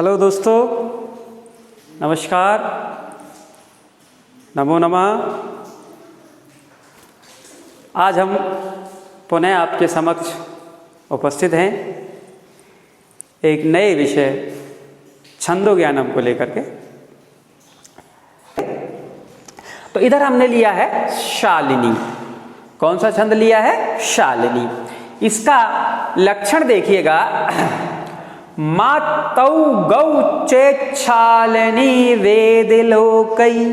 Hello दोस्तों, नमस्कार, नमो नमः। आज हम पुनः आपके समक्ष उपस्थित हैं एक नए विषय छंदो ज्ञानम को लेकर के। तो इधर हमने लिया है शालिनी। कौन सा छंद लिया है? शालिनी। इसका लक्षण देखिएगा, मातौ गौ चेच्छालिनी वेद लोकई,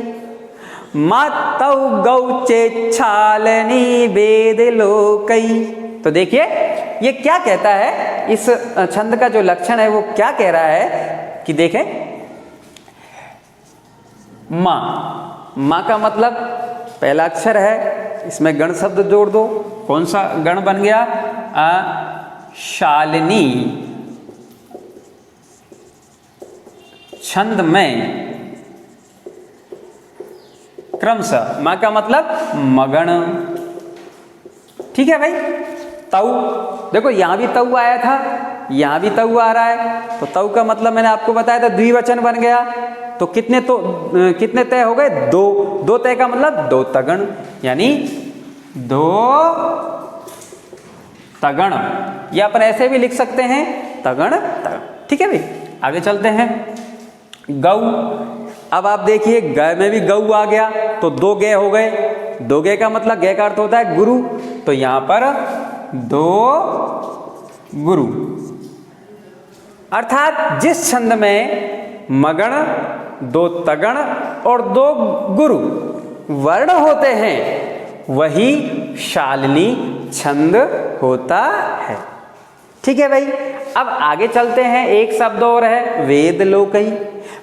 मातौ गौ चेच्छालिनी वेद लोकई। तो देखिए ये क्या कहता है, इस छंद का जो लक्षण है वो क्या कह रहा है कि देखें, माँ, माँ का मतलब पहला अक्षर है, इसमें गण शब्द जोड़ दो। कौन सा गण बन गया? शालिनी। छंद में क्रमशः, माँ का मतलब मगण। ठीक है भाई। तऊ, देखो यहां भी तऊ आया था, यहां भी तऊ आ रहा है, तो तऊ का मतलब मैंने आपको बताया था द्विवचन बन गया। तो कितने तय हो गए? दो। दो तय का मतलब दो तगण, यानी दो तगण, या अपन ऐसे भी लिख सकते हैं तगण तगण। ठीक है भाई, आगे चलते हैं। गौ, अब आप देखिए ग में भी गौ आ गया, तो दो गे हो गए। दो गे का मतलब गे का अर्थ होता है गुरु, तो यहां पर दो गुरु। अर्थात जिस छंद में मगण, दो तगण और दो गुरु वर्ण होते हैं वही शालिनी छंद होता है। ठीक है भाई। अब आगे चलते हैं, एक शब्द और है वेद लोकई।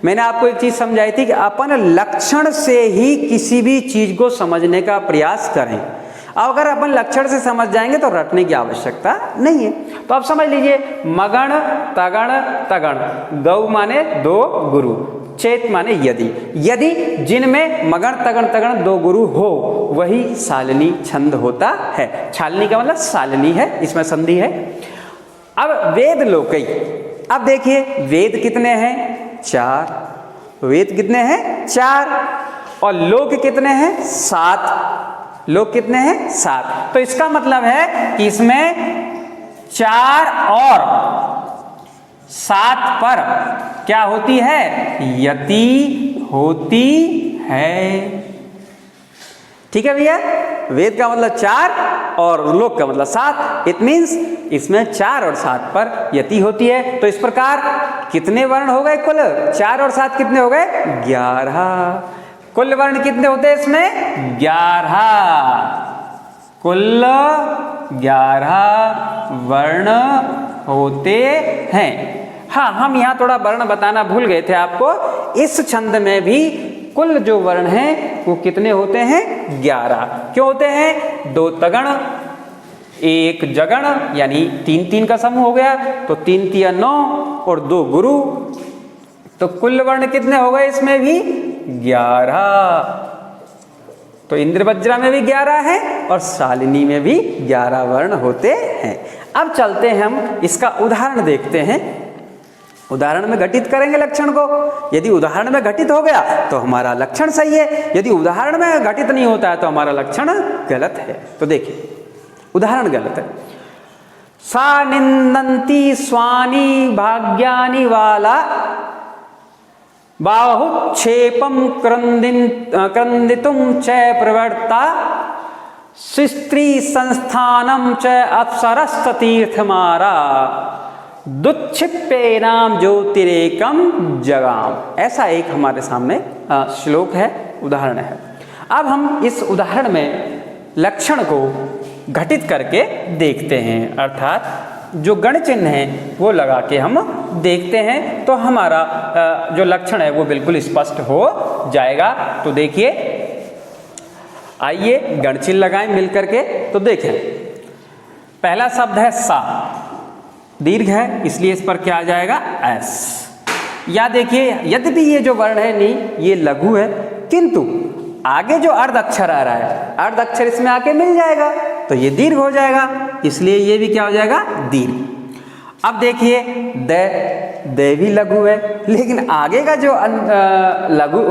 मैंने आपको एक चीज समझाई थी कि अपन लक्षण से ही किसी भी चीज को समझने का प्रयास करें। अब अगर अपन लक्षण से समझ जाएंगे तो रटने की आवश्यकता नहीं है। तो अब समझ लीजिए, मगण तगण तगण, गौ माने दो गुरु, चेत माने यदि, यदि जिनमें मगण तगण तगण दो गुरु हो वही शालिनी छंद होता है। शालिनी का मतलब शालिनी है, इसमें संधि है। अब वेद लोकई, अब देखिए वेद कितने हैं? चार। वेद कितने हैं? चार। और लोक कितने हैं? सात। लोक कितने हैं? सात। तो इसका मतलब है कि इसमें चार और सात पर क्या होती है? यति होती है। ठीक है भैया। वेद का मतलब चार और लोक का मतलब सात। इट मीन्स इसमें चार और सात पर यति होती है। तो इस प्रकार कितने वर्ण हो गए कुल? चार और सात कितने हो गए? 11। कुल वर्ण कितने होते हैं इसमें? 11। कुल 11 वर्ण होते हैं। हाँ, हम यहाँ थोड़ा वर्ण बताना भूल गए थे आपको। इस छंद में भी कुल जो वर्ण हैं वो कितने होते हैं? 11। क्यों होते हैं? दो तगण, एक जगण, यानी तीन तीन का समूह हो गया, तो 3 तिया 9 और दो गुरु, तो कुल वर्ण कितने हो गए इसमें भी? 11। तो इंद्रवज्रा में भी 11 है और शालिनी में भी 11 वर्ण होते हैं। अब चलते हैं, हम इसका उदाहरण देखते हैं। उदाहरण में घटित करेंगे लक्षण को। यदि उदाहरण में घटित हो गया तो हमारा लक्षण सही है, यदि उदाहरण में घटित नहीं होता है तो हमारा लक्षण गलत है। तो देखिए उदाहरण गलत है। सा निंदन्ति स्वानी भाग्यानि वाला बाहुक्षेपम क्रंदितुम च प्रवर्ता स्त्री संस्थानम च अप्सरस्ततीर्थमारा दुच्छिप्पे नाम ज्योतिरेकम जगाम। ऐसा एक हमारे सामने श्लोक है, उदाहरण है। अब हम इस उदाहरण में लक्षण को घटित करके देखते हैं, अर्थात जो गण चिन्ह है वो लगा के हम देखते हैं, तो हमारा जो लक्षण है वो बिल्कुल स्पष्ट हो जाएगा। तो देखिए, आइए गण चिन्ह लगाएं मिल करके। तो देखें, पहला शब्द है सा, दीर्घ है इसलिए इस पर क्या आ जाएगा? एस। या देखिए, यद्यपि ये जो वर्ण है नहीं, ये लघु है, किंतु आगे जो अर्ध अक्षर आ रहा है, अर्ध अक्षर इसमें आके मिल जाएगा तो ये दीर्घ हो जाएगा, इसलिए ये भी क्या हो जाएगा? दीर्घ। अब देखिए द, दे भी लघु है, लेकिन आगे का जो लघु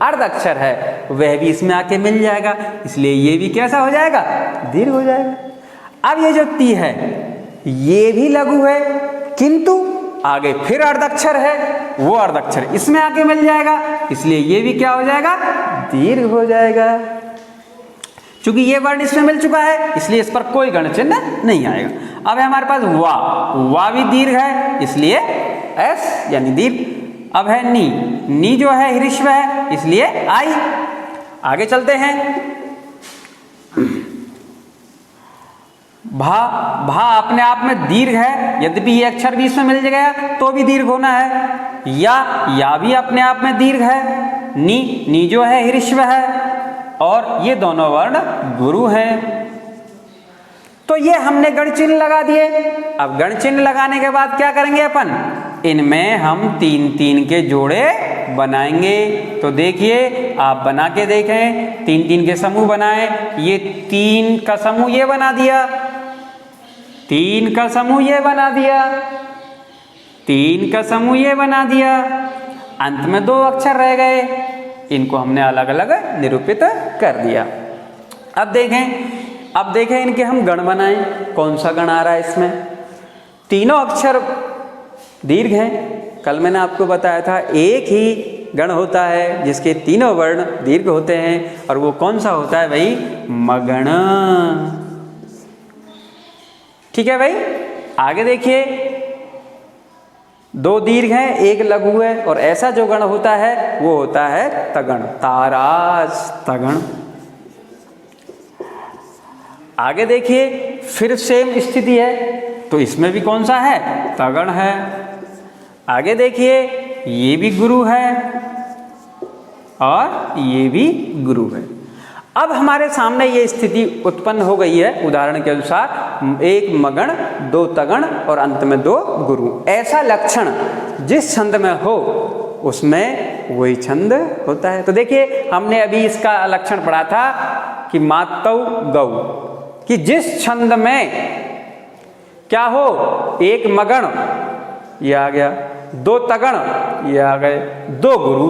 अर्ध अक्षर है वह भी इसमें आके मिल जाएगा, इसलिए ये भी कैसा हो जाएगा, दीर्घ हो जाएगा। अब ये जो ती है ये भी लघु है, किंतु आगे फिर अर्ध अक्षर है, वो अर्ध अक्षर इसमें आके मिल जाएगा, इसलिए ये भी क्या हो जाएगा, दीर्घ हो जाएगा। चूंकि ये वर्ण इसमें मिल चुका है इसलिए इस पर कोई गण चिन्ह नहीं आएगा। अब है हमारे पास वा भी दीर्घ है, इसलिए एस यानी दीर्घ। अब है नी जो है ह्रीश्व है, इसलिए आई। आगे चलते हैं, भा अपने आप में दीर्घ है, यद्यपि ये अक्षर भी इसमें मिल गया तो भी दीर्घ होना है। या भी अपने आप में दीर्घ है। नी जो है ह्रीश्व है, और ये दोनों वर्ण गुरु हैं। तो ये हमने गण चिन्ह लगा दिए। अब गण चिन्ह लगाने के बाद क्या करेंगे अपन, इनमें हम 3-3 के जोड़े बनाएंगे। तो देखिए आप बना के देखें, 3-3 के समूह बनाएं। ये 3 का समूह ये बना दिया, 3 का समूह ये बना दिया, 3 का समूह ये बना दिया। अंत में 2 अक्षर रह गए, इनको हमने अलग अलग निरूपित कर दिया। अब देखें इनके हम गण बनाएं। कौन सा गण आ रहा है इसमें, तीनों अक्षर दीर्घ हैं। कल मैंने आपको बताया था एक ही गण होता है जिसके तीनों वर्ण दीर्घ होते हैं, और वो कौन सा होता है भाई, मगण। ठीक है भाई। आगे देखिए, 2 दीर्घ हैं, 1 लघु है, और ऐसा जो गण होता है वो होता है तगण, ताराज तगण। आगे देखिए फिर सेम स्थिति है, तो इसमें भी कौन सा है, तगण है। आगे देखिए ये भी गुरु है और ये भी गुरु है। अब हमारे सामने ये स्थिति उत्पन्न हो गई है उदाहरण के अनुसार, 1 मगण 2 तगण और अंत में 2 गुरु। ऐसा लक्षण जिस छंद में हो उसमें वही छंद होता है। तो देखिए हमने अभी इसका लक्षण पढ़ा था कि मातौ गौ, कि जिस छंद में क्या हो, 1 मगण ये आ गया, 2 तगण ये आ गए, 2 गुरु,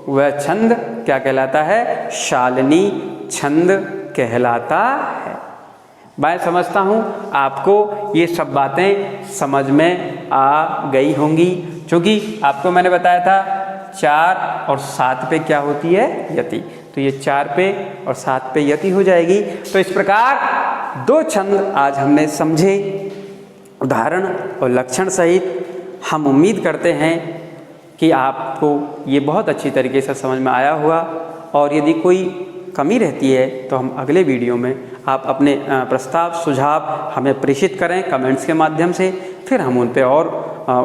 वह छंद क्या कहलाता है, शालिनी छंद कहलाता है। मैं समझता हूँ आपको ये सब बातें समझ में आ गई होंगी, क्योंकि आपको मैंने बताया था 4 और 7 पे क्या होती है, यति। तो ये 4 पे और 7 पे यति हो जाएगी। तो इस प्रकार 2 छंद आज हमने समझे उदाहरण और लक्षण सहित। हम उम्मीद करते हैं कि आपको ये बहुत अच्छी तरीके से समझ में आया होगा, और यदि कोई कमी रहती है तो हम अगले वीडियो में आप अपने प्रस्ताव सुझाव हमें प्रेषित करें कमेंट्स के माध्यम से, फिर हम उन पे और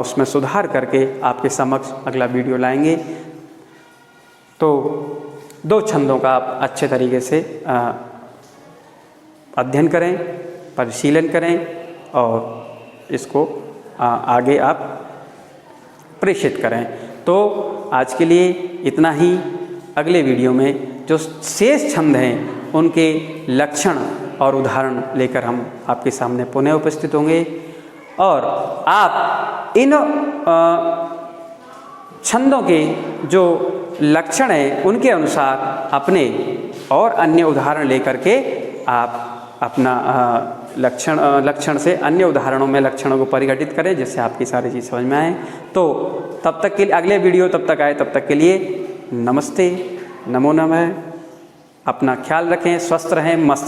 उसमें सुधार करके आपके समक्ष अगला वीडियो लाएंगे। तो 2 छंदों का आप अच्छे तरीके से अध्ययन करें, परिशीलन करें और इसको आगे आप प्रेषित करें। तो आज के लिए इतना ही। अगले वीडियो में जो शेष छंद हैं उनके लक्षण और उदाहरण लेकर हम आपके सामने पुनः उपस्थित होंगे, और आप इन छंदों के जो लक्षण हैं उनके अनुसार अपने और अन्य उदाहरण लेकर के आप अपना लक्षण से अन्य उदाहरणों में लक्षणों को परिघटित करें, जिससे आपकी सारी चीज़ समझ में आए। तो तब तक के लिए अगले वीडियो तब तक आए, तब तक के लिए नमस्ते, नमो नमः। अपना ख्याल रखें, स्वस्थ रहें, मस्त